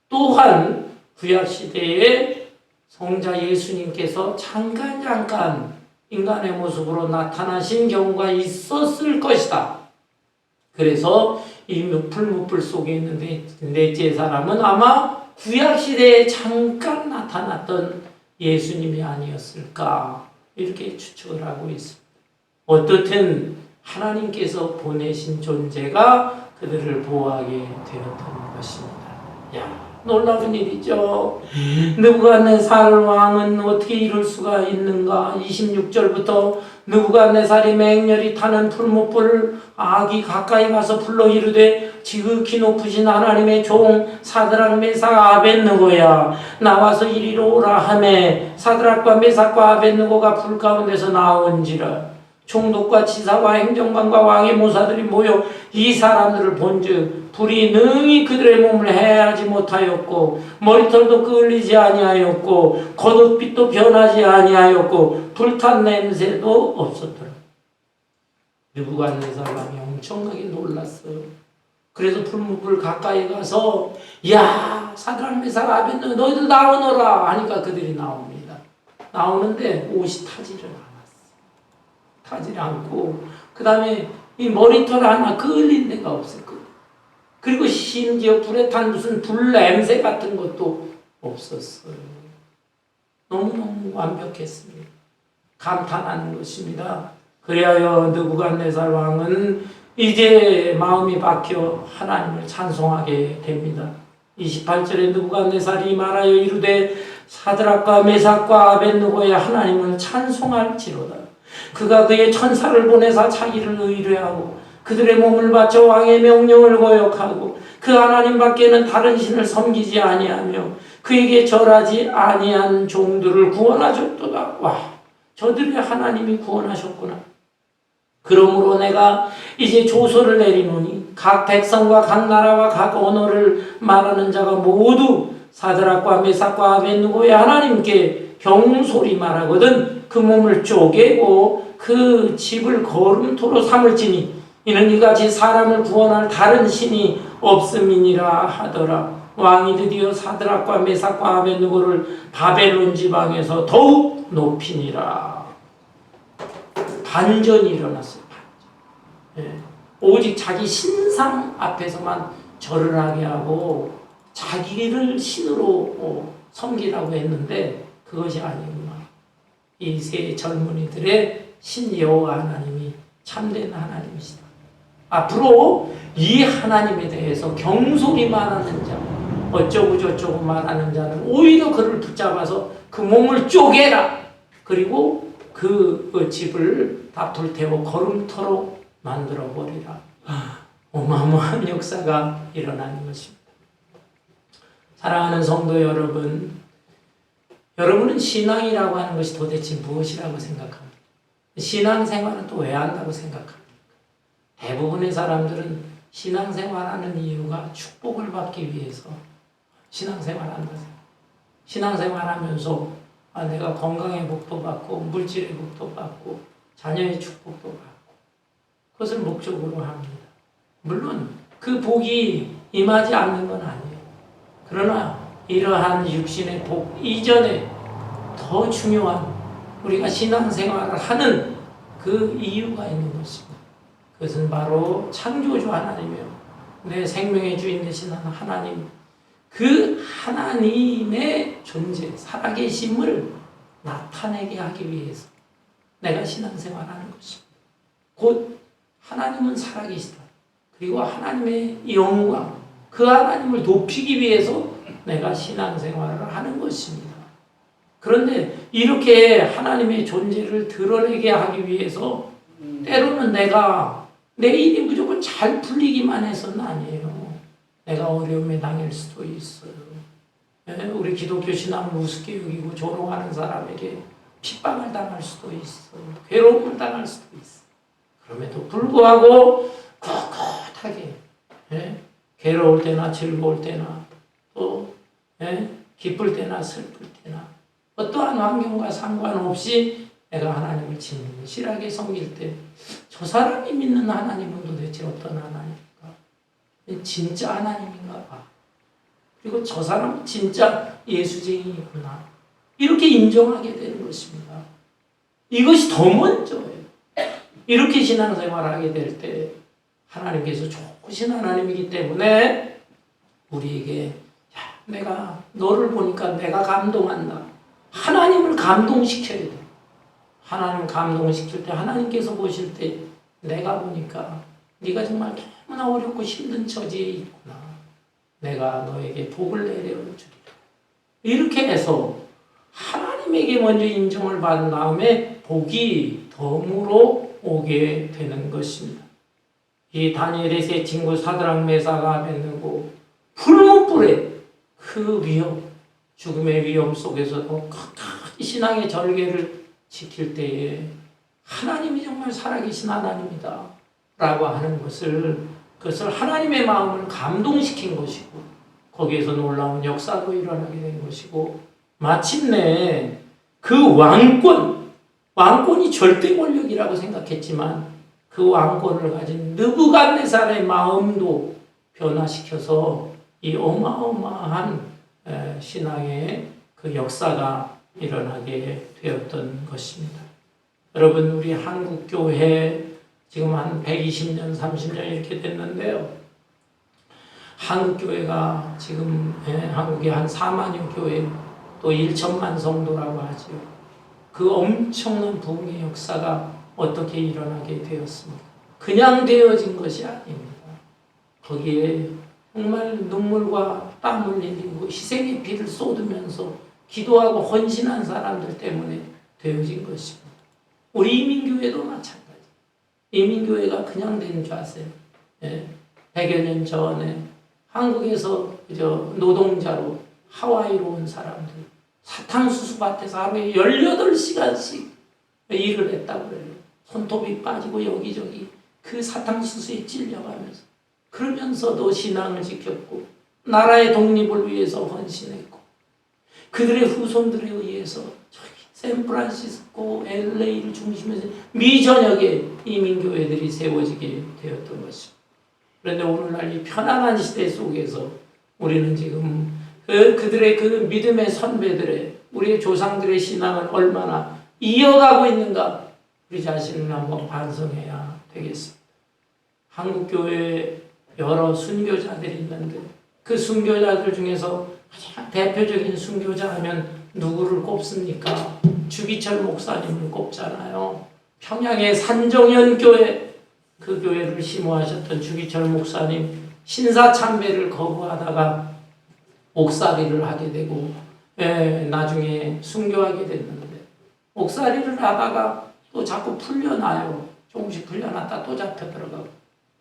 또한 구약시대에 성자 예수님께서 잠깐 인간의 모습으로 나타나신 경우가 있었을 것이다. 그래서 이 풀무불 속에 있는 넷째 사람은 아마 구약시대에 잠깐 나타났던 예수님이 아니었을까 이렇게 추측을 하고 있습니다. 어떻든 하나님께서 보내신 존재가 그들을 보호하게 되었던 것입니다. 놀라운 일이죠. 느부갓네살 왕은 어떻게 이럴 수가 있는가. 26절부터 느부갓네살이 맹렬히 타는 풀무불 아기 가까이 가서 불러 이르되 지극히 높으신 하나님의 종 사드락 메삭 아벳느고야 나와서 이리로 오라 하매 사드락과 메삭과 아벳느고가 불 가운데서 나온지라. 총독과 지사와 행정관과 왕의 모사들이 모여 이 사람들을 본즉 불이 능히 그들의 몸을 해하지 못하였고 머리털도 끓이지 아니하였고 겉옷빛도 변하지 아니하였고 불탄 냄새도 없었더라. 느부갓네살 왕이 엄청나게 놀랐어요. 그래서 풀무불 가까이 가서 야 사드락 메삭 아벳느고 너희들 나오너라 하니까 그들이 나옵니다. 나오는데 옷이 타지를 않고 그 다음에 이 머리털 하나 그을린 데가 없을 거예요. 그리고 심지어 불에 탄 무슨 불 냄새 같은 것도 없었어요. 너무너무 완벽했습니다. 감탄하는 것입니다. 그리하여 느부갓네살 왕은 이제 마음이 박혀 하나님을 찬송하게 됩니다. 28절에 느부갓네살이 말하여 이르되 사드락과 메삭과 아벳느고의 하나님을 찬송할지로다. 그가 그의 천사를 보내사 자기를 의뢰하고 그들의 몸을 바쳐 왕의 명령을 거역하고 그 하나님 밖에는 다른 신을 섬기지 아니하며 그에게 절하지 아니한 종들을 구원하셨도다. 와, 저들의 하나님이 구원하셨구나. 그러므로 내가 이제 조서를 내리노니 각 백성과 각 나라와 각 언어를 말하는 자가 모두 사드락과 메삭과 아벳느고의 하나님께 경소리 말하거든 그 몸을 쪼개고 그 집을 거름토로 삼을지니 이는 이같이 사람을 구원할 다른 신이 없음이니라 하더라. 왕이 드디어 사드락과 메삭과 아벳느고를 바벨론 지방에서 더욱 높이니라. 반전이 일어났어요. 반전. 오직 자기 신상 앞에서만 절을 하게 하고 자기를 신으로 섬기라고 했는데 그것이 아니구나. 이 세 젊은이들의 신 여호와 하나님이 참된 하나님이시다. 앞으로 이 하나님에 대해서 경솔히 말하는 자, 어쩌고 저쩌고 말하는 자는 오히려 그를 붙잡아서 그 몸을 쪼개라. 그리고 그 집을 다 불태워 거름터로 만들어버리라. 어마어마한 역사가 일어나는 것입니다. 사랑하는 성도 여러분, 여러분은 신앙이라고 하는 것이 도대체 무엇이라고 생각합니까? 신앙생활은 또 왜 한다고 생각합니까? 대부분의 사람들은 신앙생활하는 이유가 축복을 받기 위해서 신앙생활한다. 신앙생활하면서 내가 건강의 복도 받고 물질의 복도 받고 자녀의 축복도 받고 그것을 목적으로 합니다. 물론 그 복이 임하지 않는 건 아니에요. 그러나 이러한 육신의 복 이전에 더 중요한 우리가 신앙생활을 하는 그 이유가 있는 것입니다. 그것은 바로 창조주 하나님이요. 내 생명의 주인 되신 하나님, 그 하나님의 존재, 살아계심을 나타내게 하기 위해서 내가 신앙생활하는 것입니다. 곧 하나님은 살아계시다. 그리고 하나님의 영광, 그 하나님을 높이기 위해서 내가 신앙생활을 하는 것입니다. 그런데 이렇게 하나님의 존재를 드러내게 하기 위해서 때로는 내 일이 무조건 잘 풀리기만 해서는 아니에요. 내가 어려움에 당할 수도 있어요. 우리 기독교 신앙을 우습게 여기고 조롱하는 사람에게 핍박을 당할 수도 있어. 괴로움을 당할 수도 있어. 그럼에도 불구하고 꿋꿋하게 괴로울 때나 즐거울 때나 또 기쁠 때나 슬플 때나 어떠한 환경과 상관없이 내가 하나님을 진실하게 섬길 때 저 사람이 믿는 하나님은 도대체 어떤 하나님인가? 진짜 하나님인가 봐. 그리고 저 사람은 진짜 예수쟁이구나. 이렇게 인정하게 되는 것입니다. 이것이 더 먼저예요. 이렇게 신앙생활을 하게 될 때 하나님께서 좋으신 하나님이기 때문에 우리에게 내가 너를 보니까 내가 감동한다. 하나님을 감동시켜야 돼. 하나님을 감동시킬 때 하나님께서 보실 때 내가 보니까 네가 정말 너무나 어렵고 힘든 처지에 있구나. 내가 너에게 복을 내려주리라. 이렇게 해서 하나님에게 먼저 인정을 받은 다음에 복이 덤으로 오게 되는 것입니다. 이 다니엘의 세 친구 사드락 메사가 아벳느고 불문불에 그 위험, 죽음의 위험 속에서도 끝까지 신앙의 절개를 지킬 때에 하나님이 정말 살아계신 하나님이다 라고 하는 그것을 하나님의 마음을 감동시킨 것이고 거기에서 놀라운 역사도 일어나게 된 것이고 마침내 그 왕권이 절대 권력이라고 생각했지만 그 왕권을 가진 느부갓네살의 마음도 변화시켜서 이 어마어마한 신앙의 그 역사가 일어나게 되었던 것입니다. 여러분, 우리 한국교회 지금 한 120년, 30년 이렇게 됐는데요. 한국교회가 지금 한국에 한 4만여 교회 또 1천만 성도라고 하죠. 그 엄청난 부흥의 역사가 어떻게 일어나게 되었습니까? 그냥 되어진 것이 아닙니다. 거기에 정말 눈물과 땀을 흘리고 희생의 피를 쏟으면서 기도하고 헌신한 사람들 때문에 되어진 것입니다. 우리 이민교회도 마찬가지. 이민교회가 그냥 된 줄 아세요? 100여 년 전에 한국에서 노동자로 하와이로 온 사람들 사탕수수밭에서 하루에 18시간씩 일을 했다고 그래요. 손톱이 빠지고 여기저기 그 사탕수수에 찔려가면서 그러면서도 신앙을 지켰고 나라의 독립을 위해서 헌신했고 그들의 후손들에 의해서 저기 샌프란시스코, LA를 중심으로 미전역에 이민교회들이 세워지게 되었던 것입니다. 그런데 오늘날 이 편안한 시대 속에서 우리는 지금 그들의 그 믿음의 선배들의 우리의 조상들의 신앙을 얼마나 이어가고 있는가 우리 자신을 한번 반성해야 되겠습니다. 한국교회에 여러 순교자들이 있는데 그 순교자들 중에서 가장 대표적인 순교자 하면 누구를 꼽습니까? 주기철 목사님을 꼽잖아요. 평양의 산정현 교회 그 교회를 심호하셨던 주기철 목사님 신사참배를 거부하다가 옥살이를 하게 되고 나중에 순교하게 됐는데 옥살이를 하다가 또 자꾸 풀려나요. 조금씩 풀려났다 또 잡혀 들어가고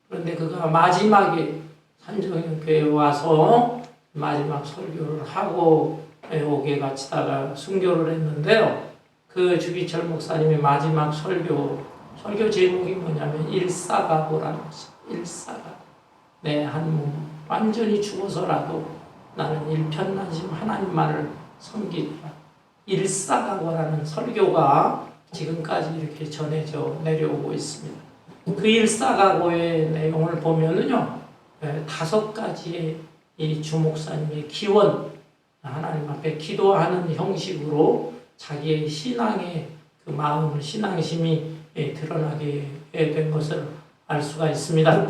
그런데 그가 마지막에 산정현 교회에 와서 마지막 설교를 하고 옥에 갇히다가 순교를 했는데요. 그 주기철 목사님의 마지막 설교 제목이 뭐냐면 일사각오라는 것입니다. 일사각오. 내 한 몸 완전히 죽어서라도 나는 일편단심 하나님만을 섬기리라. 일사각오라는 설교가 지금까지 이렇게 전해져 내려오고 있습니다. 그 일사각오의 내용을 보면은요, 5가지의 이 주목사님의 기원, 하나님 앞에 기도하는 형식으로 자기의 신앙의 그 마음을, 신앙심이 드러나게 된 것을 알 수가 있습니다.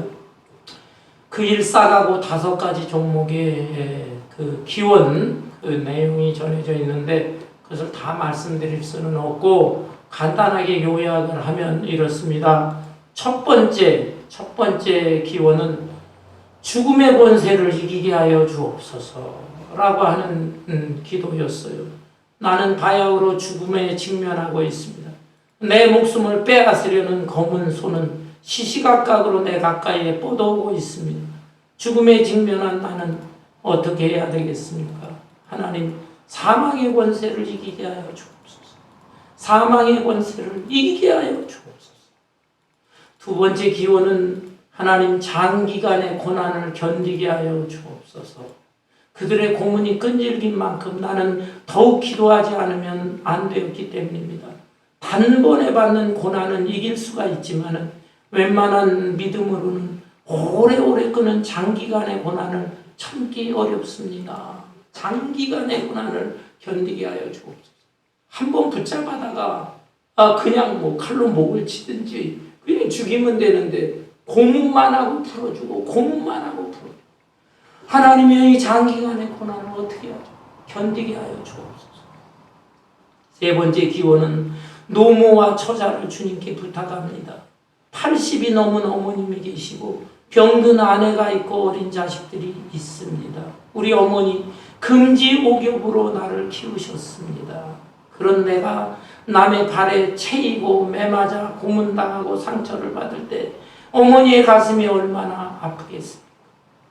그 일사각오 5가지 종목의 그 기원, 그 내용이 전해져 있는데 그것을 다 말씀드릴 수는 없고 간단하게 요약을 하면 이렇습니다. 첫 번째 기원은 죽음의 권세를 이기게 하여 주옵소서라고 하는 기도였어요. 나는 바야흐로 죽음에 직면하고 있습니다. 내 목숨을 빼앗으려는 검은 손은 시시각각으로 내 가까이에 뻗어오고 있습니다. 죽음에 직면한 나는 어떻게 해야 되겠습니까? 하나님 사망의 권세를 이기게 하여 주옵소서. 사망의 권세를 이기게 하여 주옵소서. 두 번째 기원은 하나님 장기간의 고난을 견디게 하여 주옵소서. 그들의 고문이 끈질긴 만큼 나는 더욱 기도하지 않으면 안 되었기 때문입니다. 단번에 받는 고난은 이길 수가 있지만 웬만한 믿음으로는 오래오래 끄는 장기간의 고난을 참기 어렵습니다. 장기간의 고난을 견디게 하여 주옵소서. 한번 붙잡아다가 그냥 뭐 칼로 목을 치든지 그냥 죽이면 되는데 고문만 하고 풀어주고 고문만 하고 풀어주고 하나님의 이 장기간의 고난을 어떻게 하죠? 견디게 하여 주옵소서. 세 번째 기원은 노모와 처자를 주님께 부탁합니다. 80이 넘은 어머님이 계시고 병든 아내가 있고 어린 자식들이 있습니다. 우리 어머니 금지옥욕으로 나를 키우셨습니다. 그런 내가 남의 발에 채이고 매맞아 고문당하고 상처를 받을 때 어머니의 가슴이 얼마나 아프겠습니까?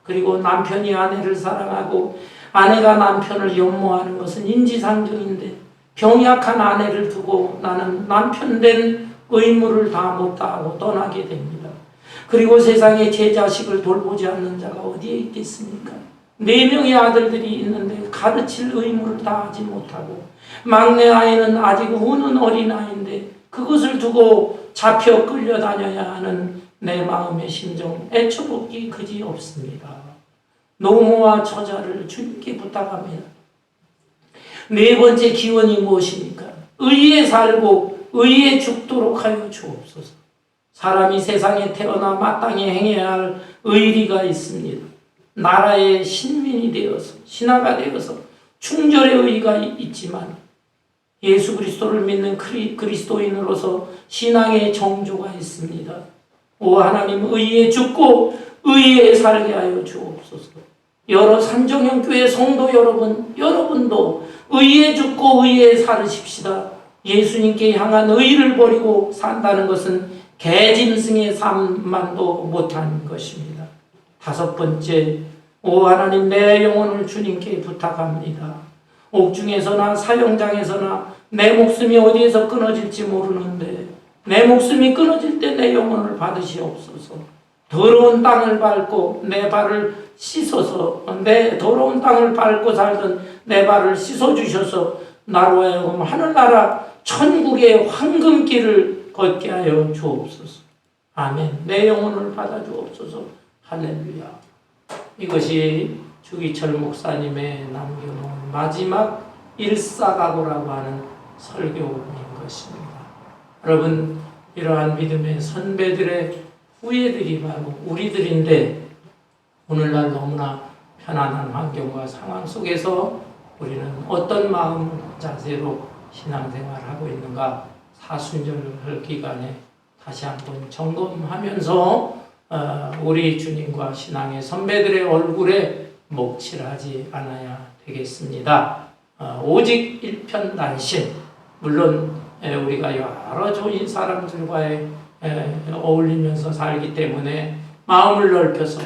그리고 남편이 아내를 사랑하고 아내가 남편을 연모하는 것은 인지상정인데 병약한 아내를 두고 나는 남편 된 의무를 다 못다하고 떠나게 됩니다. 그리고 세상에 제 자식을 돌보지 않는 자가 어디에 있겠습니까? 4명의 아들들이 있는데 가르칠 의무를 다하지 못하고 막내 아이는 아직 우는 어린아이인데 그것을 두고 잡혀 끌려다녀야 하는 내 마음의 심정 애처롭기 그지 없습니다. 노모와 처자를 주님께 부탁합니다. 네 번째 기원이 무엇입니까? 의에 살고 의에 죽도록 하여 주옵소서. 사람이 세상에 태어나 마땅히 행해야 할 의리가 있습니다. 나라의 신민이 되어서 신하가 되어서 충절의 의의가 있지만 예수 그리스도를 믿는 그리스도인으로서 신앙의 정조가 있습니다. 오 하나님 의에 죽고 의에 살게 하여 주옵소서. 여러 산정형교회 성도 여러분도 의에 죽고 의에 살으십시다. 예수님께 향한 의를 버리고 산다는 것은 개짐승의 삶만도 못한 것입니다. 다섯 번째, 오 하나님 내 영혼을 주님께 부탁합니다. 옥중에서나 사형장에서나 내 목숨이 어디에서 끊어질지 모르는데 내 목숨이 끊어질 때 내 영혼을 받으시옵소서. 더러운 땅을 밟고 내 발을 씻어서 내 더러운 땅을 밟고 살던 내 발을 씻어주셔서 나로 하여금 하늘나라 천국의 황금길을 걷게 하여 주옵소서. 아멘. 내 영혼을 받아 주옵소서. 할렐루야. 이것이 주기철 목사님의 남겨놓은 마지막 일사각오라고 하는 설교인 것입니다. 여러분, 이러한 믿음의 선배들의 후예들이 바로 우리들인데 오늘날 너무나 편안한 환경과 상황 속에서 우리는 어떤 마음 자세로 신앙생활을 하고 있는가 사순절 기간에 다시 한번 점검하면서 우리 주님과 신앙의 선배들의 얼굴에 먹칠하지 않아야 되겠습니다. 오직 일편단심, 물론 우리가 여러 좋은 사람들과의 어울리면서 살기 때문에 마음을 넓혀서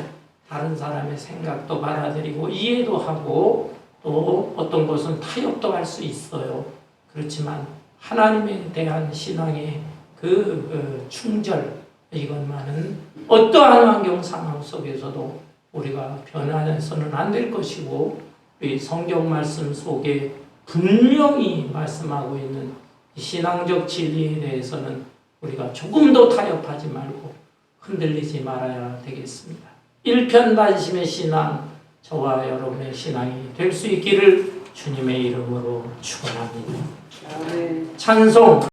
다른 사람의 생각도 받아들이고 이해도 하고 또 어떤 것은 타협도 할 수 있어요. 그렇지만 하나님에 대한 신앙의 그 충절, 이것만은 어떠한 환경 상황 속에서도 우리가 변화해서는 안 될 것이고 이 성경 말씀 속에 분명히 말씀하고 있는 신앙적 진리에 대해서는 우리가 조금도 타협하지 말고 흔들리지 말아야 되겠습니다. 일편단심의 신앙, 저와 여러분의 신앙이 될 수 있기를 주님의 이름으로 축원합니다. 찬송